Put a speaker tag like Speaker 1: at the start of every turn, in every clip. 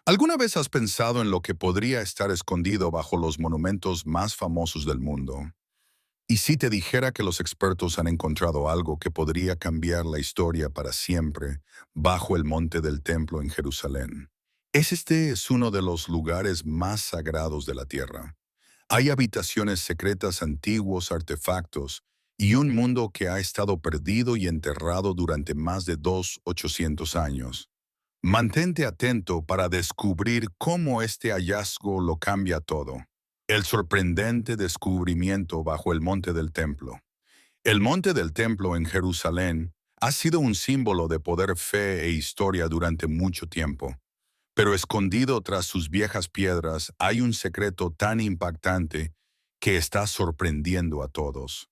Speaker 1: ¿Alguna vez has pensado en lo que podría estar escondido bajo los monumentos más famosos del mundo? ¿Y si te dijera que los expertos han encontrado algo que podría cambiar la historia para siempre bajo el monte del templo en Jerusalén? Este es uno de los lugares más sagrados de la tierra. Hay habitaciones secretas, antiguos artefactos y un mundo que ha estado perdido y enterrado durante más de 800 años. Mantente atento para descubrir cómo este hallazgo lo cambia todo. El sorprendente descubrimiento bajo el monte del templo. El monte del templo en Jerusalén ha sido un símbolo de poder, fe e historia durante mucho tiempo. Pero escondido tras sus viejas piedras hay un secreto tan impactante que está sorprendiendo a todos.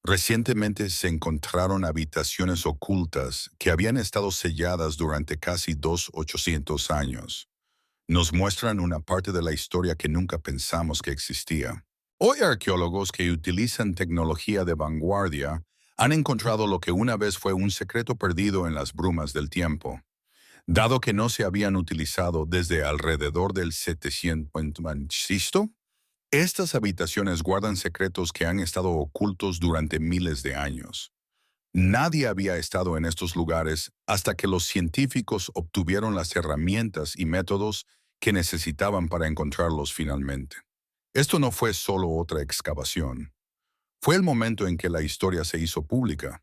Speaker 1: Recientemente se encontraron habitaciones ocultas que habían estado selladas durante casi 800 años. Nos muestran una parte de la historia que nunca pensamos que existía. Hoy arqueólogos que utilizan tecnología de vanguardia han encontrado lo que una vez fue un secreto perdido en las brumas del tiempo, dado que no se habían utilizado desde alrededor del 700. ¿Insisto? Estas habitaciones guardan secretos que han estado ocultos durante miles de años. Nadie había estado en estos lugares hasta que los científicos obtuvieron las herramientas y métodos que necesitaban para encontrarlos finalmente. Esto no fue solo otra excavación. Fue el momento en que la historia se hizo pública.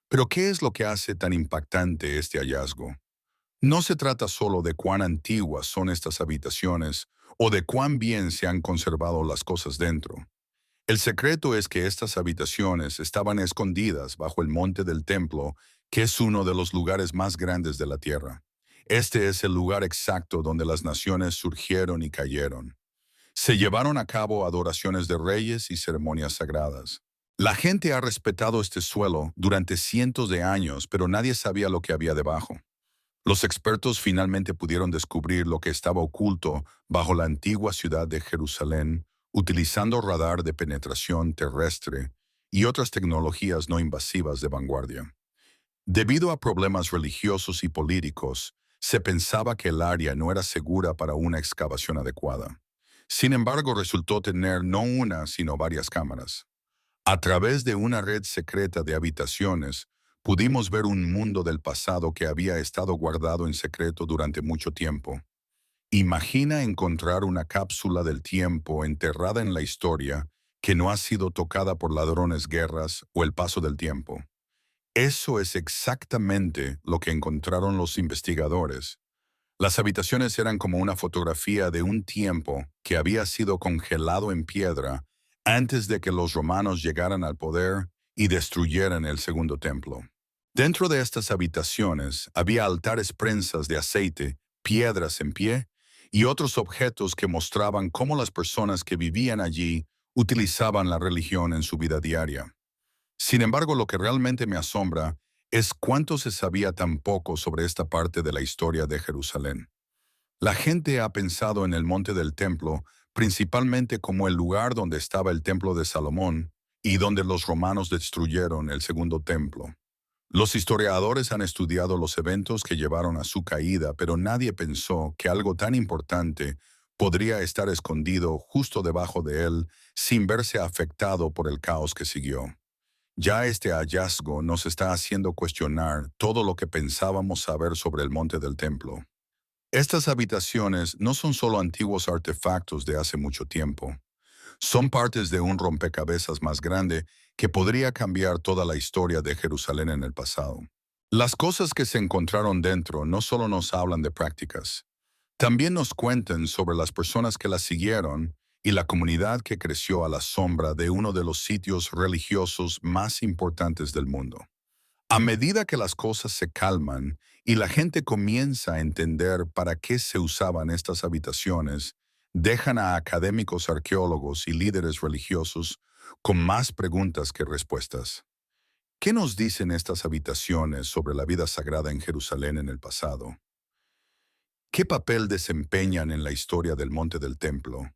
Speaker 1: Pero ¿qué es lo que hace tan impactante este hallazgo? No se trata solo de cuán antiguas son estas habitaciones o de cuán bien se han conservado las cosas dentro. El secreto es que estas habitaciones estaban escondidas bajo el monte del templo, que es uno de los lugares más grandes de la tierra. Este es el lugar exacto donde las naciones surgieron y cayeron. Se llevaron a cabo adoraciones de reyes y ceremonias sagradas. La gente ha respetado este suelo durante cientos de años, pero nadie sabía lo que había debajo. Los expertos finalmente pudieron descubrir lo que estaba oculto bajo la antigua ciudad de Jerusalén, utilizando radar de penetración terrestre y otras tecnologías no invasivas de vanguardia. Debido a problemas religiosos y políticos, se pensaba que el área no era segura para una excavación adecuada. Sin embargo, resultó tener no una, sino varias cámaras. A través de una red secreta de habitaciones, pudimos ver un mundo del pasado que había estado guardado en secreto durante mucho tiempo. Imagina encontrar una cápsula del tiempo enterrada en la historia que no ha sido tocada por ladrones, guerras o el paso del tiempo. Eso es exactamente lo que encontraron los investigadores. Las habitaciones eran como una fotografía de un tiempo que había sido congelado en piedra antes de que los romanos llegaran al poder y destruyeran el segundo templo. Dentro de estas habitaciones había altares prensas de aceite, piedras en pie y otros objetos que mostraban cómo las personas que vivían allí utilizaban la religión en su vida diaria. Sin embargo, lo que realmente me asombra es cuánto se sabía tan poco sobre esta parte de la historia de Jerusalén. La gente ha pensado en el monte del templo principalmente como el lugar donde estaba el templo de Salomón y donde los romanos destruyeron el segundo templo. Los historiadores han estudiado los eventos que llevaron a su caída, pero nadie pensó que algo tan importante podría estar escondido justo debajo de él sin verse afectado por el caos que siguió. Ya este hallazgo nos está haciendo cuestionar todo lo que pensábamos saber sobre el monte del templo. Estas habitaciones no son solo antiguos artefactos de hace mucho tiempo. Son partes de un rompecabezas más grande que podría cambiar toda la historia de Jerusalén en el pasado. Las cosas que se encontraron dentro no solo nos hablan de prácticas, también nos cuentan sobre las personas que las siguieron y la comunidad que creció a la sombra de uno de los sitios religiosos más importantes del mundo. A medida que las cosas se calman y la gente comienza a entender para qué se usaban estas habitaciones, dejan a académicos, arqueólogos y líderes religiosos con más preguntas que respuestas. ¿Qué nos dicen estas habitaciones sobre la vida sagrada en Jerusalén en el pasado? ¿Qué papel desempeñan en la historia del Monte del Templo?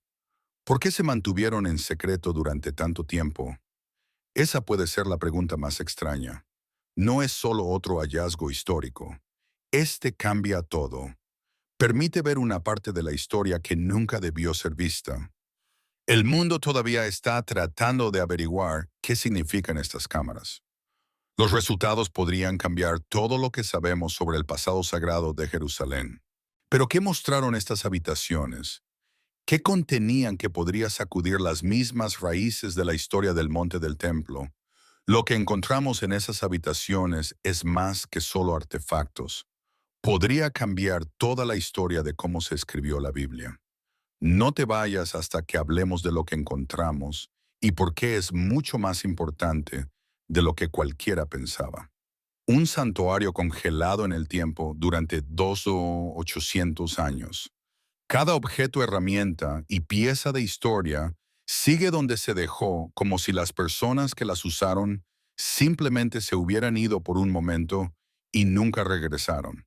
Speaker 1: ¿Por qué se mantuvieron en secreto durante tanto tiempo? Esa puede ser la pregunta más extraña. No es solo otro hallazgo histórico. Este cambia todo. permite ver una parte de la historia que nunca debió ser vista. El mundo todavía está tratando de averiguar qué significan estas cámaras. Los resultados podrían cambiar todo lo que sabemos sobre el pasado sagrado de Jerusalén. Pero ¿qué mostraron estas habitaciones? ¿Qué contenían que podría sacudir las mismas raíces de la historia del monte del templo? Lo que encontramos en esas habitaciones es más que solo artefactos. Podría cambiar toda la historia de cómo se escribió la Biblia. No te vayas hasta que hablemos de lo que encontramos y por qué es mucho más importante de lo que cualquiera pensaba. Un santuario congelado en el tiempo durante 800 años. Cada objeto, herramienta y pieza de historia sigue donde se dejó, como si las personas que las usaron simplemente se hubieran ido por un momento y nunca regresaron.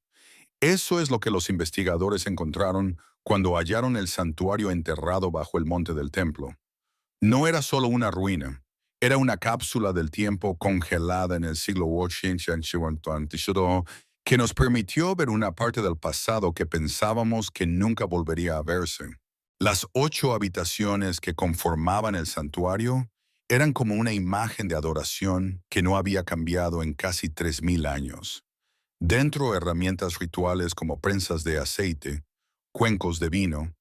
Speaker 1: Eso es lo que los investigadores encontraron cuando hallaron el santuario enterrado bajo el monte del templo. No era solo una ruina, era una cápsula del tiempo congelada en el siglo VIII que nos permitió ver una parte del pasado que pensábamos que nunca volvería a verse. Las 8 habitaciones que conformaban el santuario eran como una imagen de adoración que no había cambiado en casi 3000 años. Dentro herramientas rituales como prensas de aceite, cuencos de vino,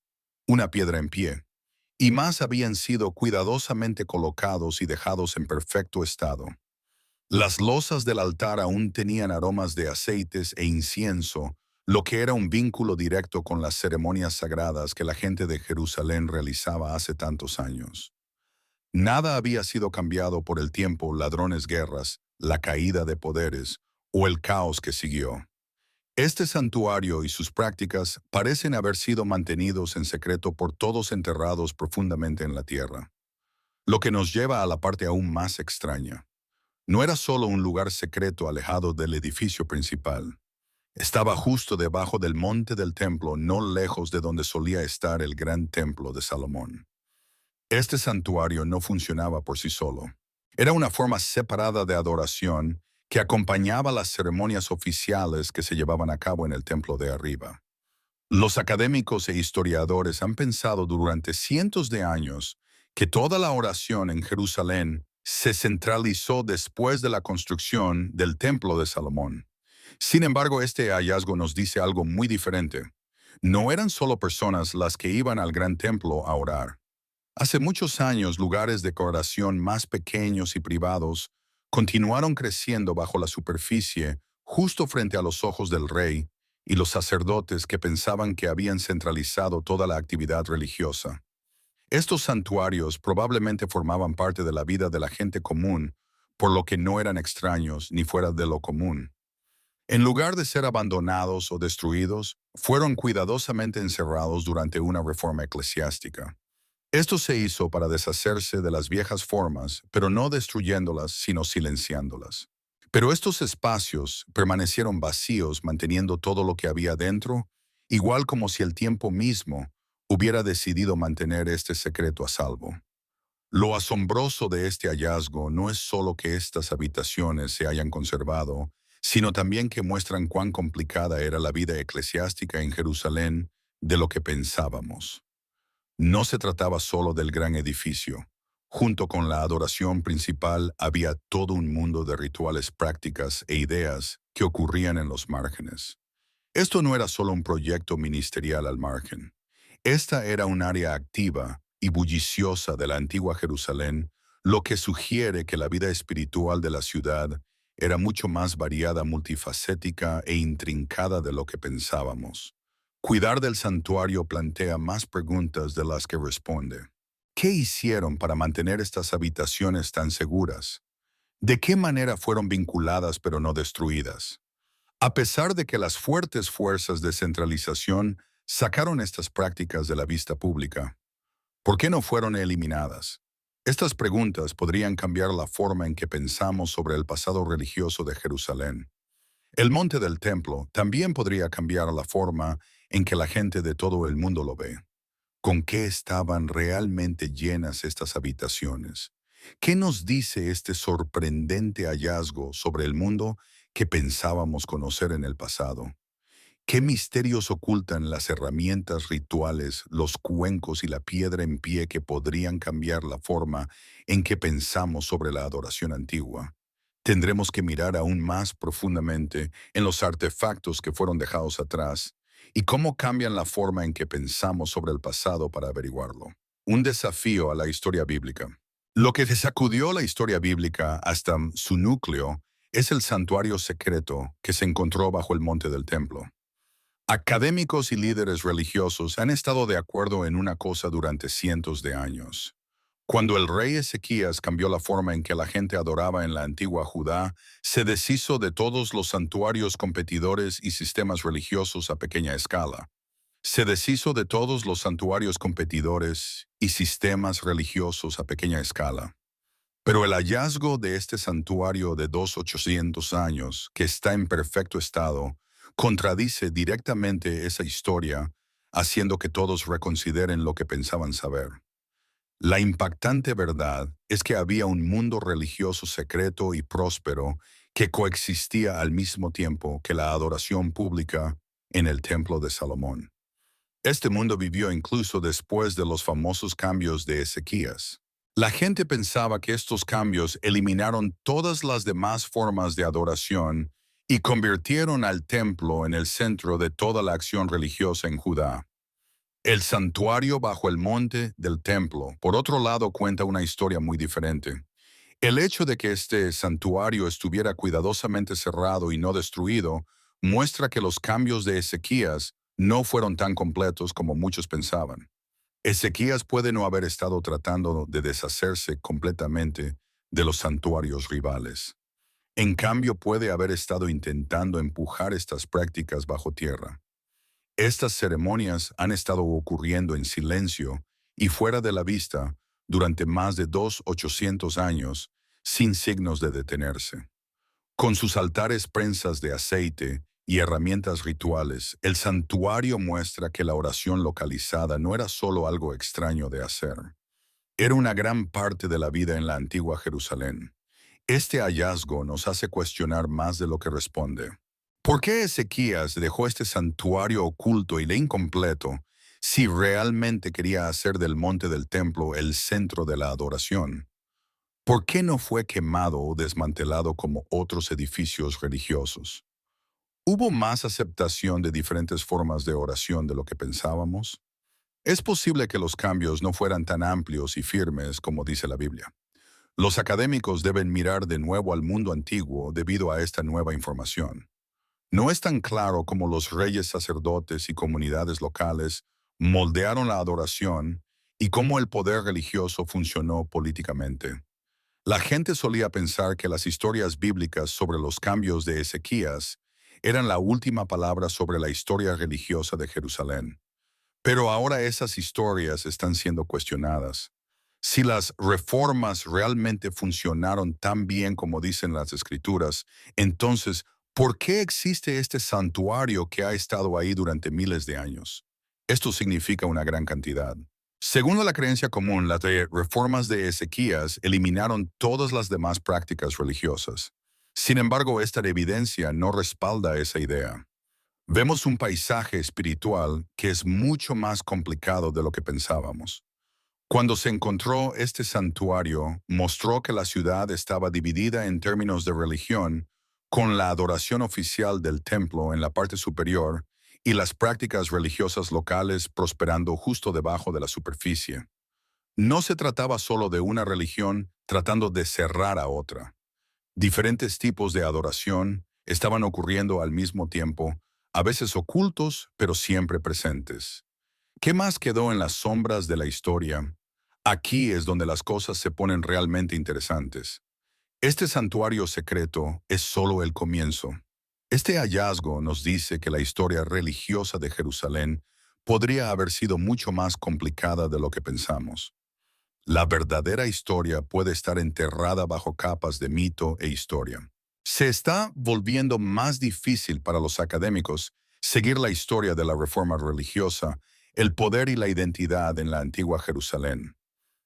Speaker 1: una piedra en pie, y más habían sido cuidadosamente colocados y dejados en perfecto estado. Las losas del altar aún tenían aromas de aceites e incienso, lo que era un vínculo directo con las ceremonias sagradas que la gente de Jerusalén realizaba hace tantos años. Nada había sido cambiado por el tiempo, ladrones, guerras, la caída de poderes o el caos que siguió. Este santuario y sus prácticas parecen haber sido mantenidos en secreto por todos enterrados profundamente en la tierra. Lo que nos lleva a la parte aún más extraña. No era solo un lugar secreto alejado del edificio principal. Estaba justo debajo del monte del templo, no lejos de donde solía estar el gran templo de Salomón. Este santuario no funcionaba por sí solo. Era una forma separada de adoración que acompañaba las ceremonias oficiales que se llevaban a cabo en el templo de arriba. Los académicos e historiadores han pensado durante cientos de años que toda la oración en Jerusalén se centralizó después de la construcción del templo de Salomón. Sin embargo, este hallazgo nos dice algo muy diferente. No eran solo personas las que iban al gran templo a orar. Hace muchos años, lugares de oración más pequeños y privados continuaron creciendo bajo la superficie justo frente a los ojos del rey y los sacerdotes que pensaban que habían centralizado toda la actividad religiosa. Estos santuarios probablemente formaban parte de la vida de la gente común, por lo que no eran extraños ni fuera de lo común. En lugar de ser abandonados o destruidos, fueron cuidadosamente encerrados durante una reforma eclesiástica. Esto se hizo para deshacerse de las viejas formas, pero no destruyéndolas, sino silenciándolas. Pero estos espacios permanecieron vacíos, manteniendo todo lo que había dentro, igual como si el tiempo mismo hubiera decidido mantener este secreto a salvo. Lo asombroso de este hallazgo no es solo que estas habitaciones se hayan conservado, sino también que muestran cuán complicada era la vida eclesiástica en Jerusalén de lo que pensábamos. No se trataba solo del gran edificio. Junto con la adoración principal había todo un mundo de rituales, prácticas e ideas que ocurrían en los márgenes. Esto no era solo un proyecto ministerial al margen. Esta era un área activa y bulliciosa de la antigua Jerusalén, lo que sugiere que la vida espiritual de la ciudad era mucho más variada, multifacética e intrincada de lo que pensábamos. Cuidar del santuario plantea más preguntas de las que responde. ¿Qué hicieron para mantener estas habitaciones tan seguras? ¿De qué manera fueron vinculadas pero no destruidas? A pesar de que las fuertes fuerzas de centralización sacaron estas prácticas de la vista pública, ¿por qué no fueron eliminadas? Estas preguntas podrían cambiar la forma en que pensamos sobre el pasado religioso de Jerusalén. El monte del templo también podría cambiar la forma en que la gente de todo el mundo lo ve. ¿Con qué estaban realmente llenas estas habitaciones? ¿Qué nos dice este sorprendente hallazgo sobre el mundo que pensábamos conocer en el pasado? ¿Qué misterios ocultan las herramientas rituales, los cuencos y la piedra en pie que podrían cambiar la forma en que pensamos sobre la adoración antigua? Tendremos que mirar aún más profundamente en los artefactos que fueron dejados atrás y cómo cambian la forma en que pensamos sobre el pasado para averiguarlo. Un desafío a la historia bíblica. Lo que sacudió la historia bíblica hasta su núcleo es el santuario secreto que se encontró bajo el monte del templo. Académicos y líderes religiosos han estado de acuerdo en una cosa durante cientos de años. Cuando el rey Ezequías cambió la forma en que la gente adoraba en la antigua Judá, se deshizo de todos los santuarios competidores y sistemas religiosos a pequeña escala. Se deshizo de todos los santuarios competidores y sistemas religiosos a pequeña escala. Pero el hallazgo de este santuario de 2800 años, que está en perfecto estado, contradice directamente esa historia, haciendo que todos reconsideren lo que pensaban saber. La impactante verdad es que había un mundo religioso secreto y próspero que coexistía al mismo tiempo que la adoración pública en el Templo de Salomón. Este mundo vivió incluso después de los famosos cambios de Ezequías. La gente pensaba que estos cambios eliminaron todas las demás formas de adoración y convirtieron al templo en el centro de toda la acción religiosa en Judá. El santuario bajo el monte del templo, por otro lado, cuenta una historia muy diferente. El hecho de que este santuario estuviera cuidadosamente cerrado y no destruido muestra que los cambios de Ezequías no fueron tan completos como muchos pensaban. Ezequías puede no haber estado tratando de deshacerse completamente de los santuarios rivales. En cambio, puede haber estado intentando empujar estas prácticas bajo tierra. Estas ceremonias han estado ocurriendo en silencio y fuera de la vista durante más de 2800 años, sin signos de detenerse. Con sus altares prensas de aceite y herramientas rituales, el santuario muestra que la oración localizada no era solo algo extraño de hacer. Era una gran parte de la vida en la antigua Jerusalén. Este hallazgo nos hace cuestionar más de lo que responde. ¿Por qué Ezequías dejó este santuario oculto y incompleto si realmente quería hacer del monte del templo el centro de la adoración? ¿Por qué no fue quemado o desmantelado como otros edificios religiosos? ¿Hubo más aceptación de diferentes formas de oración de lo que pensábamos? Es posible que los cambios no fueran tan amplios y firmes como dice la Biblia. Los académicos deben mirar de nuevo al mundo antiguo debido a esta nueva información. No es tan claro cómo los reyes sacerdotes y comunidades locales moldearon la adoración y cómo el poder religioso funcionó políticamente. La gente solía pensar que las historias bíblicas sobre los cambios de Ezequías eran la última palabra sobre la historia religiosa de Jerusalén. Pero ahora esas historias están siendo cuestionadas. Si las reformas realmente funcionaron tan bien como dicen las escrituras, entonces, ¿por qué existe este santuario que ha estado ahí durante miles de años? Esto significa una gran cantidad. Según la creencia común, las reformas de Ezequías eliminaron todas las demás prácticas religiosas. Sin embargo, esta evidencia no respalda esa idea. Vemos un paisaje espiritual que es mucho más complicado de lo que pensábamos. Cuando se encontró este santuario, mostró que la ciudad estaba dividida en términos de religión, con la adoración oficial del templo en la parte superior y las prácticas religiosas locales prosperando justo debajo de la superficie. No se trataba solo de una religión tratando de cerrar a otra. Diferentes tipos de adoración estaban ocurriendo al mismo tiempo, a veces ocultos, pero siempre presentes. ¿Qué más quedó en las sombras de la historia? Aquí es donde las cosas se ponen realmente interesantes. Este santuario secreto es solo el comienzo. Este hallazgo nos dice que la historia religiosa de Jerusalén podría haber sido mucho más complicada de lo que pensamos. La verdadera historia puede estar enterrada bajo capas de mito e historia. Se está volviendo más difícil para los académicos seguir la historia de la reforma religiosa, el poder y la identidad en la antigua Jerusalén.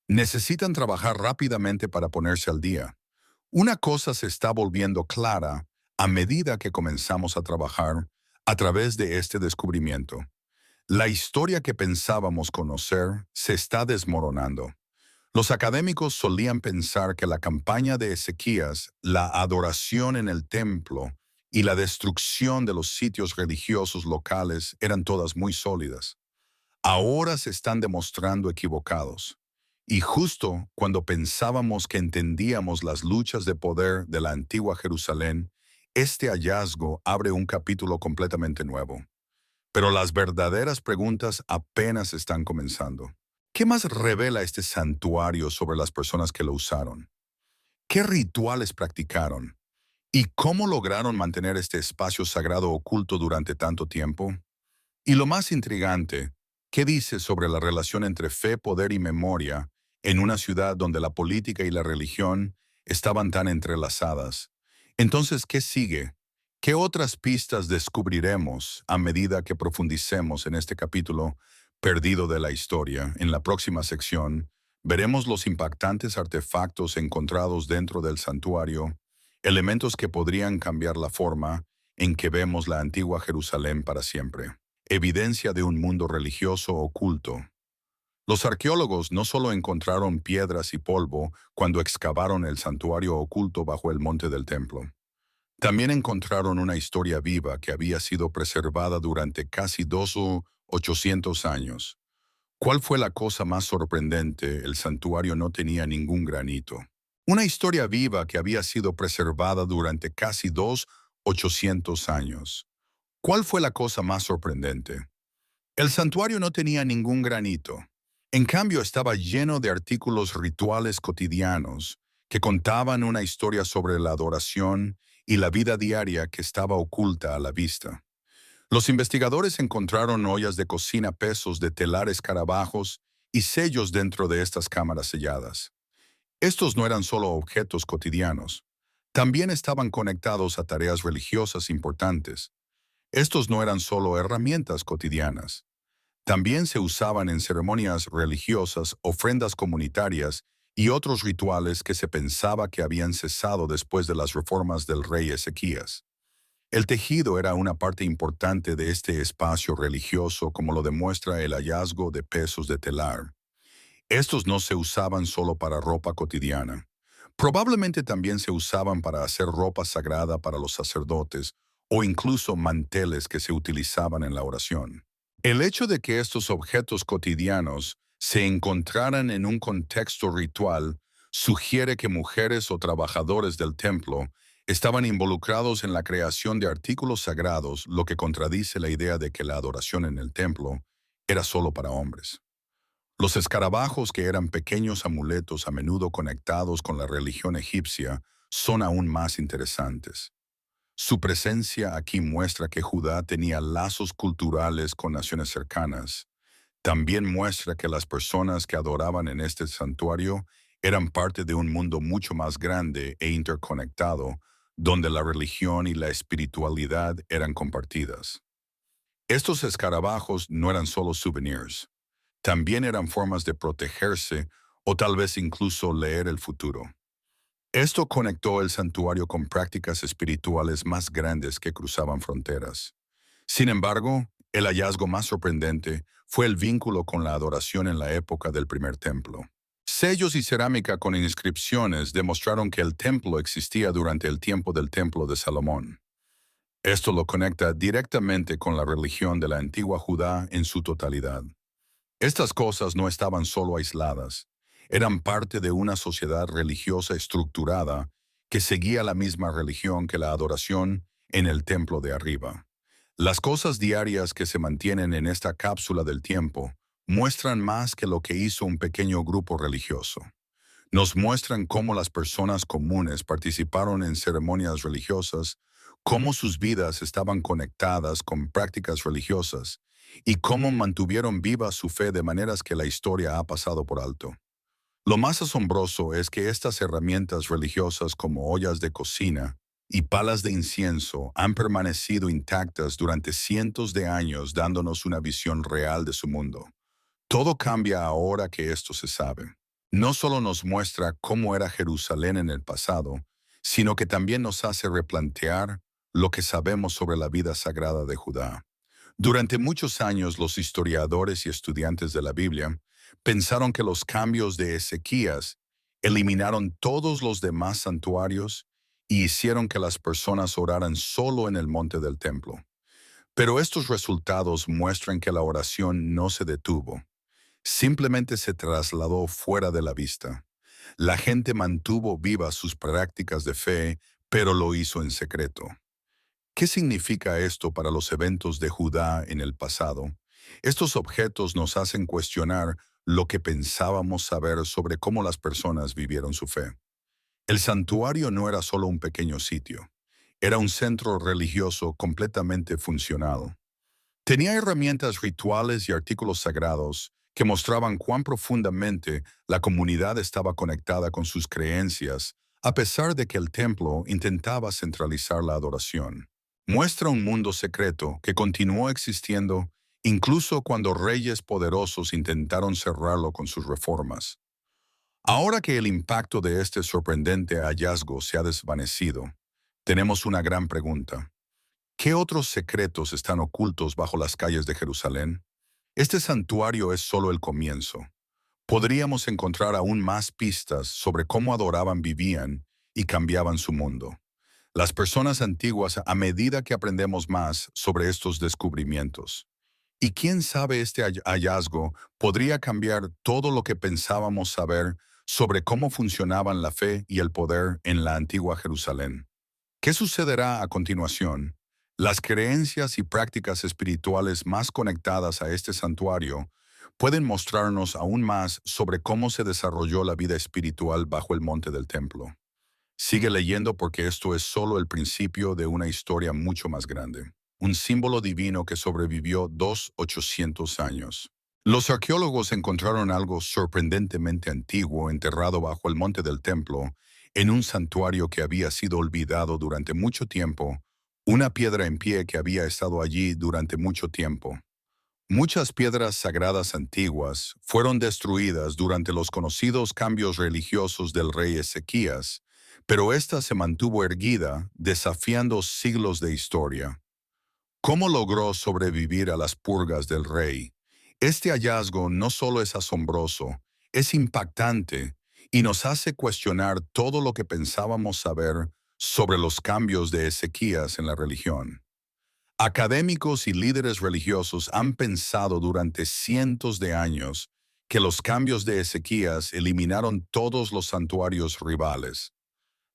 Speaker 1: Necesitan trabajar rápidamente para ponerse al día. Una cosa se está volviendo clara a medida que comenzamos a trabajar, A través de este descubrimiento, la historia que pensábamos conocer se está desmoronando. Los académicos solían pensar que la campaña de Ezequías, la adoración en el templo y la destrucción de los sitios religiosos locales eran todas muy sólidas. Ahora se están demostrando equivocados. Y justo cuando pensábamos que entendíamos las luchas de poder de la antigua Jerusalén, este hallazgo abre un capítulo completamente nuevo. Pero las verdaderas preguntas apenas están comenzando. ¿Qué más revela este santuario sobre las personas que lo usaron? ¿Qué rituales practicaron? ¿Y cómo lograron mantener este espacio sagrado oculto durante tanto tiempo? Y lo más intrigante, ¿qué dice sobre la relación entre fe, poder y memoria en una ciudad donde la política y la religión estaban tan entrelazadas? Entonces, ¿qué sigue? ¿Qué otras pistas descubriremos a medida que profundicemos en este capítulo perdido de la historia? En la próxima sección, veremos los impactantes artefactos encontrados dentro del santuario, elementos que podrían cambiar la forma en que vemos la antigua Jerusalén para siempre. Evidencia de un mundo religioso oculto. Los arqueólogos no solo encontraron piedras y polvo cuando excavaron el santuario oculto bajo el monte del templo. También encontraron una historia viva que había sido preservada durante casi 800 años. ¿Cuál fue la cosa más sorprendente? El santuario no tenía ningún granito. Una historia viva que había sido preservada durante casi 800 años. ¿Cuál fue la cosa más sorprendente? El santuario no tenía ningún granito. En cambio, estaba lleno de artículos rituales cotidianos que contaban una historia sobre la adoración y la vida diaria que estaba oculta a la vista. Los investigadores encontraron ollas de cocina, pesos de telar, escarabajos y sellos dentro de estas cámaras selladas. Estos no eran solo objetos cotidianos, también estaban conectados a tareas religiosas importantes. Estos no eran solo herramientas cotidianas. También se usaban en ceremonias religiosas, ofrendas comunitarias y otros rituales que se pensaba que habían cesado después de las reformas del rey Ezequías. El tejido era una parte importante de este espacio religioso, como lo demuestra el hallazgo de pesos de telar. Estos no se usaban solo para ropa cotidiana. Probablemente también se usaban para hacer ropa sagrada para los sacerdotes o incluso manteles que se utilizaban en la oración. El hecho de que estos objetos cotidianos se encontraran en un contexto ritual sugiere que mujeres o trabajadores del templo estaban involucrados en la creación de artículos sagrados, lo que contradice la idea de que la adoración en el templo era solo para hombres. Los escarabajos, que eran pequeños amuletos a menudo conectados con la religión egipcia, son aún más interesantes. Su presencia aquí muestra que Judá tenía lazos culturales con naciones cercanas. También muestra que las personas que adoraban en este santuario eran parte de un mundo mucho más grande e interconectado, donde la religión y la espiritualidad eran compartidas. Estos escarabajos no eran solo souvenirs, también eran formas de protegerse o tal vez incluso leer el futuro. Esto conectó el santuario con prácticas espirituales más grandes que cruzaban fronteras. Sin embargo, el hallazgo más sorprendente fue el vínculo con la adoración en la época del primer templo. Sellos y cerámica con inscripciones demostraron que el templo existía durante el tiempo del templo de Salomón. Esto lo conecta directamente con la religión de la antigua Judá en su totalidad. Estas cosas no estaban solo aisladas, eran parte de una sociedad religiosa estructurada que seguía la misma religión que la adoración en el templo de arriba. Las cosas diarias que se mantienen en esta cápsula del tiempo muestran más que lo que hizo un pequeño grupo religioso. Nos muestran cómo las personas comunes participaron en ceremonias religiosas, cómo sus vidas estaban conectadas con prácticas religiosas y cómo mantuvieron viva su fe de maneras que la historia ha pasado por alto. Lo más asombroso es que estas herramientas religiosas como ollas de cocina y palas de incienso han permanecido intactas durante cientos de años, dándonos una visión real de su mundo. Todo cambia ahora que esto se sabe. No solo nos muestra cómo era Jerusalén en el pasado, sino que también nos hace replantear lo que sabemos sobre la vida sagrada de Judá. Durante muchos años, los historiadores y estudiantes de la Biblia pensaron que los cambios de Ezequías eliminaron todos los demás santuarios y hicieron que las personas oraran solo en el monte del templo. Pero estos resultados muestran que la oración no se detuvo, simplemente se trasladó fuera de la vista. La gente mantuvo vivas sus prácticas de fe, pero lo hizo en secreto. ¿Qué significa esto para los eventos de Judá en el pasado? Estos objetos nos hacen cuestionar lo que pensábamos saber sobre cómo las personas vivieron su fe. El santuario no era solo un pequeño sitio, era un centro religioso completamente funcional. Tenía herramientas rituales y artículos sagrados que mostraban cuán profundamente la comunidad estaba conectada con sus creencias, a pesar de que el templo intentaba centralizar la adoración. Muestra un mundo secreto que continuó existiendo incluso cuando reyes poderosos intentaron cerrarlo con sus reformas. Ahora que el impacto de este sorprendente hallazgo se ha desvanecido, tenemos una gran pregunta. ¿Qué otros secretos están ocultos bajo las calles de Jerusalén? Este santuario es solo el comienzo. Podríamos encontrar aún más pistas sobre cómo adoraban, vivían y cambiaban su mundo. Las personas antiguas, a medida que aprendemos más sobre estos descubrimientos. Y quién sabe, este hallazgo podría cambiar todo lo que pensábamos saber sobre cómo funcionaban la fe y el poder en la antigua Jerusalén. ¿Qué sucederá a continuación? Las creencias y prácticas espirituales más conectadas a este santuario pueden mostrarnos aún más sobre cómo se desarrolló la vida espiritual bajo el monte del templo. Sigue leyendo porque esto es solo el principio de una historia mucho más grande. Un símbolo divino que sobrevivió 800 años. Los arqueólogos encontraron algo sorprendentemente antiguo enterrado bajo el monte del templo, en un santuario que había sido olvidado durante mucho tiempo, una piedra en pie que había estado allí durante mucho tiempo. Muchas piedras sagradas antiguas fueron destruidas durante los conocidos cambios religiosos del rey Ezequías, pero ésta se mantuvo erguida, desafiando siglos de historia. ¿Cómo logró sobrevivir a las purgas del rey? Este hallazgo no solo es asombroso, es impactante y nos hace cuestionar todo lo que pensábamos saber sobre los cambios de Ezequías en la religión. Académicos y líderes religiosos han pensado durante cientos de años que los cambios de Ezequías eliminaron todos los santuarios rivales.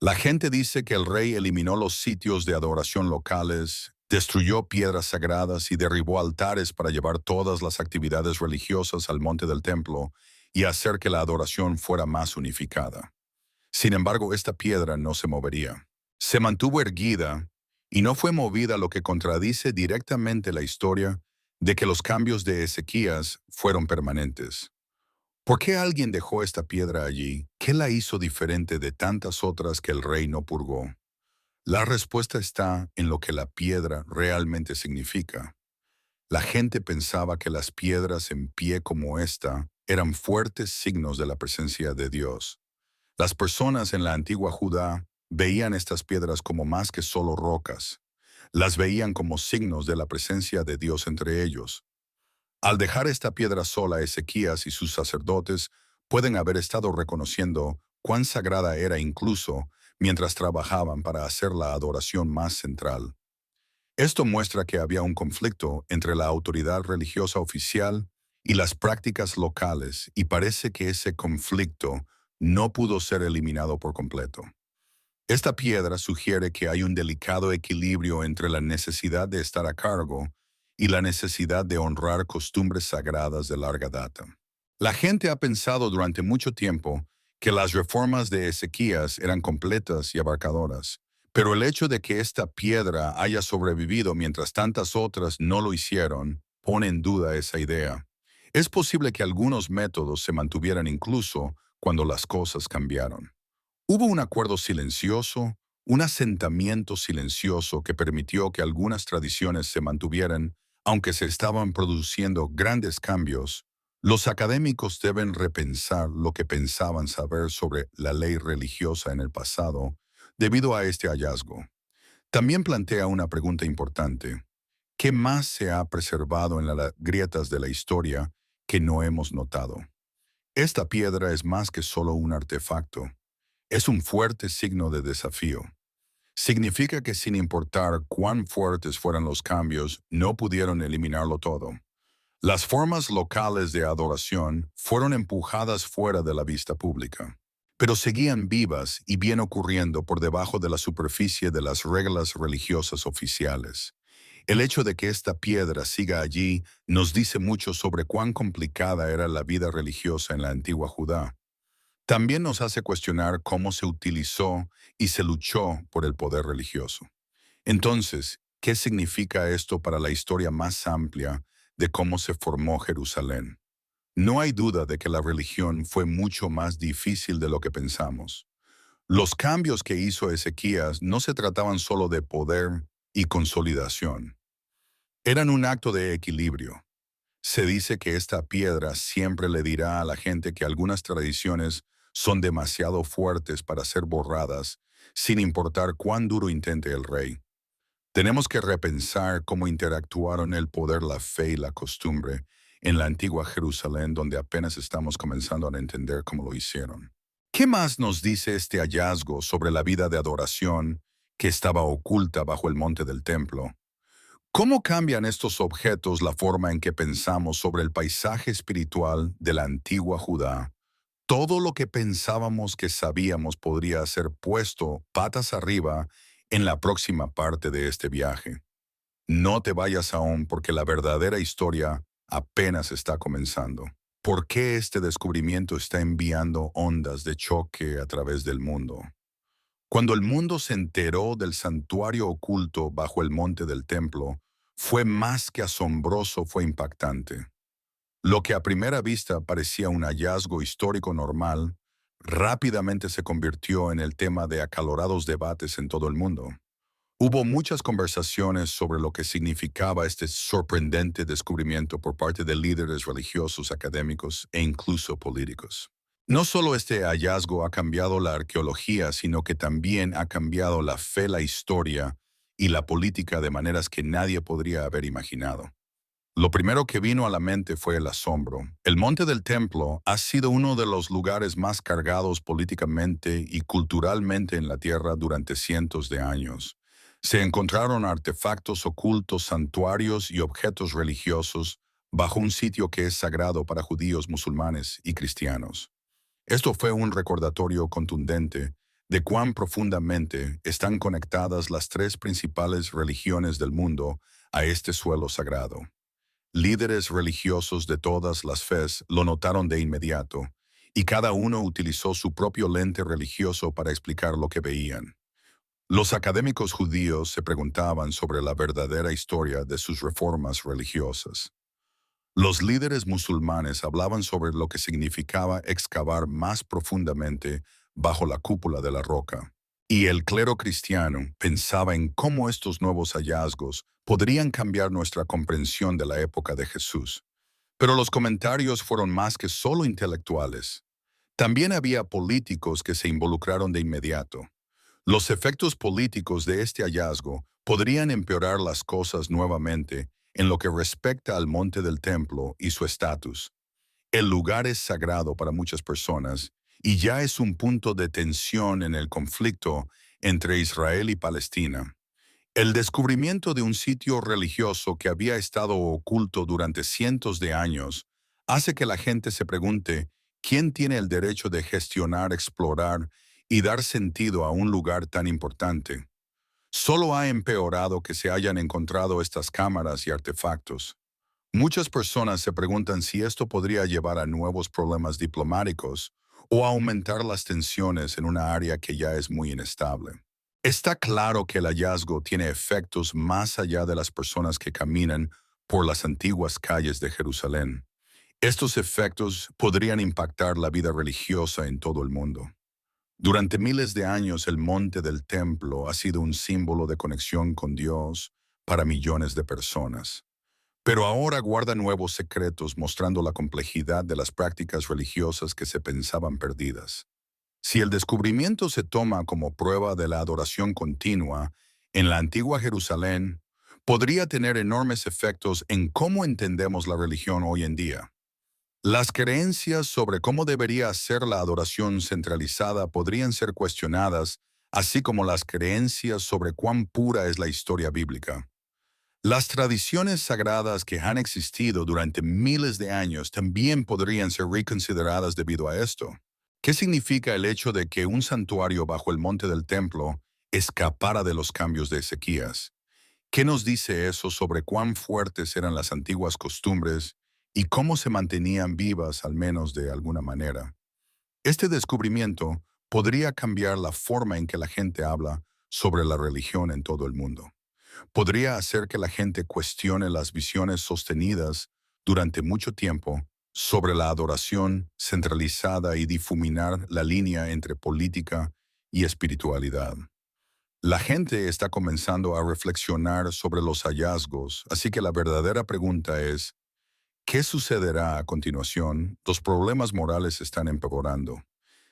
Speaker 1: La gente dice que el rey eliminó los sitios de adoración locales, destruyó piedras sagradas y derribó altares para llevar todas las actividades religiosas al monte del templo y hacer que la adoración fuera más unificada. Sin embargo, esta piedra no se movería. Se mantuvo erguida y no fue movida, lo que contradice directamente la historia de que los cambios de Ezequías fueron permanentes. ¿Por qué alguien dejó esta piedra allí? ¿Qué la hizo diferente de tantas otras que el rey no purgó? La respuesta está en lo que la piedra realmente significa. La gente pensaba que las piedras en pie como esta eran fuertes signos de la presencia de Dios. Las personas en la antigua Judá veían estas piedras como más que solo rocas. Las veían como signos de la presencia de Dios entre ellos. Al dejar esta piedra sola, Ezequías y sus sacerdotes pueden haber estado reconociendo cuán sagrada era incluso mientras trabajaban para hacer la adoración más central. Esto muestra que había un conflicto entre la autoridad religiosa oficial y las prácticas locales, y parece que ese conflicto no pudo ser eliminado por completo. Esta piedra sugiere que hay un delicado equilibrio entre la necesidad de estar a cargo y la necesidad de honrar costumbres sagradas de larga data. La gente ha pensado durante mucho tiempo que las reformas de Ezequías eran completas y abarcadoras, pero el hecho de que esta piedra haya sobrevivido mientras tantas otras no lo hicieron pone en duda esa idea. Es posible que algunos métodos se mantuvieran incluso cuando las cosas cambiaron. Hubo un acuerdo silencioso, un asentamiento silencioso que permitió que algunas tradiciones se mantuvieran, aunque se estaban produciendo grandes cambios. Los académicos deben repensar lo que pensaban saber sobre la ley religiosa en el pasado debido a este hallazgo. También plantea una pregunta importante. ¿Qué más se ha preservado en las grietas de la historia que no hemos notado? Esta piedra es más que solo un artefacto. Es un fuerte signo de desafío. Significa que sin importar cuán fuertes fueran los cambios, no pudieron eliminarlo todo. Las formas locales de adoración fueron empujadas fuera de la vista pública, pero seguían vivas y bien ocurriendo por debajo de la superficie de las reglas religiosas oficiales. El hecho de que esta piedra siga allí nos dice mucho sobre cuán complicada era la vida religiosa en la antigua Judá. También nos hace cuestionar cómo se utilizó y se luchó por el poder religioso. Entonces, ¿qué significa esto para la historia más amplia de cómo se formó Jerusalén? No hay duda de que la religión fue mucho más difícil de lo que pensamos. Los cambios que hizo Ezequías no se trataban solo de poder y consolidación. Eran un acto de equilibrio. Se dice que esta piedra siempre le dirá a la gente que algunas tradiciones son demasiado fuertes para ser borradas, sin importar cuán duro intente el rey. Tenemos que repensar cómo interactuaron el poder, la fe y la costumbre en la antigua Jerusalén, donde apenas estamos comenzando a entender cómo lo hicieron. ¿Qué más nos dice este hallazgo sobre la vida de adoración que estaba oculta bajo el monte del templo? ¿Cómo cambian estos objetos la forma en que pensamos sobre el paisaje espiritual de la antigua Judá? Todo lo que pensábamos que sabíamos podría ser puesto patas arriba en la próxima parte de este viaje. No te vayas aún porque la verdadera historia apenas está comenzando. ¿Por qué este descubrimiento está enviando ondas de choque a través del mundo? Cuando el mundo se enteró del santuario oculto bajo el monte del templo, fue más que asombroso, fue impactante. Lo que a primera vista parecía un hallazgo histórico normal, rápidamente se convirtió en el tema de acalorados debates en todo el mundo. Hubo muchas conversaciones sobre lo que significaba este sorprendente descubrimiento por parte de líderes religiosos, académicos e incluso políticos. No solo este hallazgo ha cambiado la arqueología, sino que también ha cambiado la fe, la historia y la política de maneras que nadie podría haber imaginado. Lo primero que vino a la mente fue el asombro. El Monte del Templo ha sido uno de los lugares más cargados políticamente y culturalmente en la Tierra durante cientos de años. Se encontraron artefactos ocultos, santuarios y objetos religiosos bajo un sitio que es sagrado para judíos, musulmanes y cristianos. Esto fue un recordatorio contundente de cuán profundamente están conectadas las tres principales religiones del mundo a este suelo sagrado. Líderes religiosos de todas las fes lo notaron de inmediato, y cada uno utilizó su propio lente religioso para explicar lo que veían. Los académicos judíos se preguntaban sobre la verdadera historia de sus reformas religiosas. Los líderes musulmanes hablaban sobre lo que significaba excavar más profundamente bajo la cúpula de la roca. Y el clero cristiano pensaba en cómo estos nuevos hallazgos podrían cambiar nuestra comprensión de la época de Jesús. Pero los comentarios fueron más que solo intelectuales. También había políticos que se involucraron de inmediato. Los efectos políticos de este hallazgo podrían empeorar las cosas nuevamente en lo que respecta al monte del templo y su estatus. El lugar es sagrado para muchas personas y ya es un punto de tensión en el conflicto entre Israel y Palestina. El descubrimiento de un sitio religioso que había estado oculto durante cientos de años hace que la gente se pregunte quién tiene el derecho de gestionar, explorar y dar sentido a un lugar tan importante. Solo ha empeorado que se hayan encontrado estas cámaras y artefactos. Muchas personas se preguntan si esto podría llevar a nuevos problemas diplomáticos o a aumentar las tensiones en una área que ya es muy inestable. Está claro que el hallazgo tiene efectos más allá de las personas que caminan por las antiguas calles de Jerusalén. Estos efectos podrían impactar la vida religiosa en todo el mundo. Durante miles de años el monte del templo ha sido un símbolo de conexión con Dios para millones de personas. Pero ahora guarda nuevos secretos mostrando la complejidad de las prácticas religiosas que se pensaban perdidas. Si el descubrimiento se toma como prueba de la adoración continua, en la antigua Jerusalén, podría tener enormes efectos en cómo entendemos la religión hoy en día. Las creencias sobre cómo debería ser la adoración centralizada podrían ser cuestionadas, así como las creencias sobre cuán pura es la historia bíblica. Las tradiciones sagradas que han existido durante miles de años también podrían ser reconsideradas debido a esto. ¿Qué significa el hecho de que un santuario bajo el monte del templo escapara de los cambios de Ezequías? ¿Qué nos dice eso sobre cuán fuertes eran las antiguas costumbres y cómo se mantenían vivas al menos de alguna manera? Este descubrimiento podría cambiar la forma en que la gente habla sobre la religión en todo el mundo. Podría hacer que la gente cuestione las visiones sostenidas durante mucho tiempo sobre la adoración centralizada y difuminar la línea entre política y espiritualidad. La gente está comenzando a reflexionar sobre los hallazgos, así que la verdadera pregunta es, ¿qué sucederá a continuación? Los problemas morales están empeorando.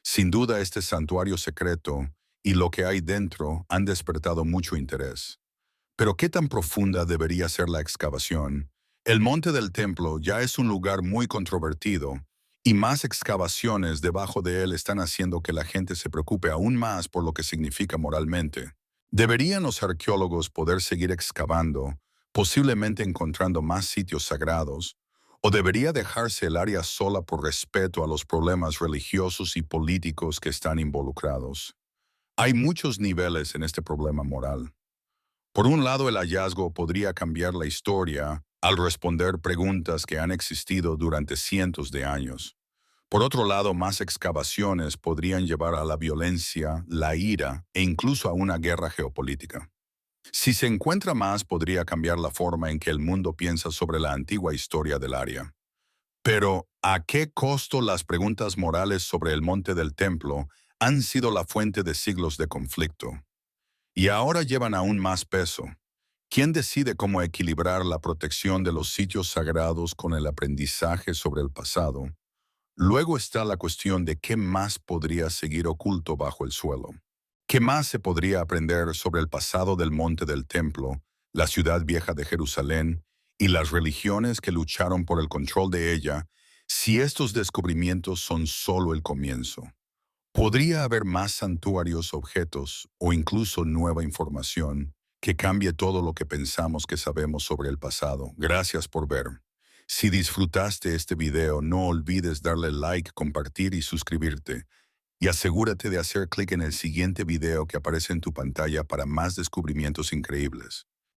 Speaker 1: Sin duda, este santuario secreto y lo que hay dentro han despertado mucho interés. Pero ¿qué tan profunda debería ser la excavación? El monte del templo ya es un lugar muy controvertido, y más excavaciones debajo de él están haciendo que la gente se preocupe aún más por lo que significa moralmente. ¿Deberían los arqueólogos poder seguir excavando, posiblemente encontrando más sitios sagrados? ¿O debería dejarse el área sola por respeto a los problemas religiosos y políticos que están involucrados? Hay muchos niveles en este problema moral. Por un lado, el hallazgo podría cambiar la historia al responder preguntas que han existido durante cientos de años. Por otro lado, más excavaciones podrían llevar a la violencia, la ira e incluso a una guerra geopolítica. Si se encuentra más, podría cambiar la forma en que el mundo piensa sobre la antigua historia del área. Pero, ¿a qué costo las preguntas morales sobre el monte del templo han sido la fuente de siglos de conflicto? Y ahora llevan aún más peso. ¿Quién decide cómo equilibrar la protección de los sitios sagrados con el aprendizaje sobre el pasado? Luego está la cuestión de qué más podría seguir oculto bajo el suelo. ¿Qué más se podría aprender sobre el pasado del monte del templo, la ciudad vieja de Jerusalén y las religiones que lucharon por el control de ella, si estos descubrimientos son solo el comienzo? ¿Podría haber más santuarios, objetos o incluso nueva información que cambie todo lo que pensamos que sabemos sobre el pasado? Gracias por ver. Si disfrutaste este video, no olvides darle like, compartir y suscribirte. Y asegúrate de hacer clic en el siguiente video que aparece en tu pantalla para más descubrimientos increíbles.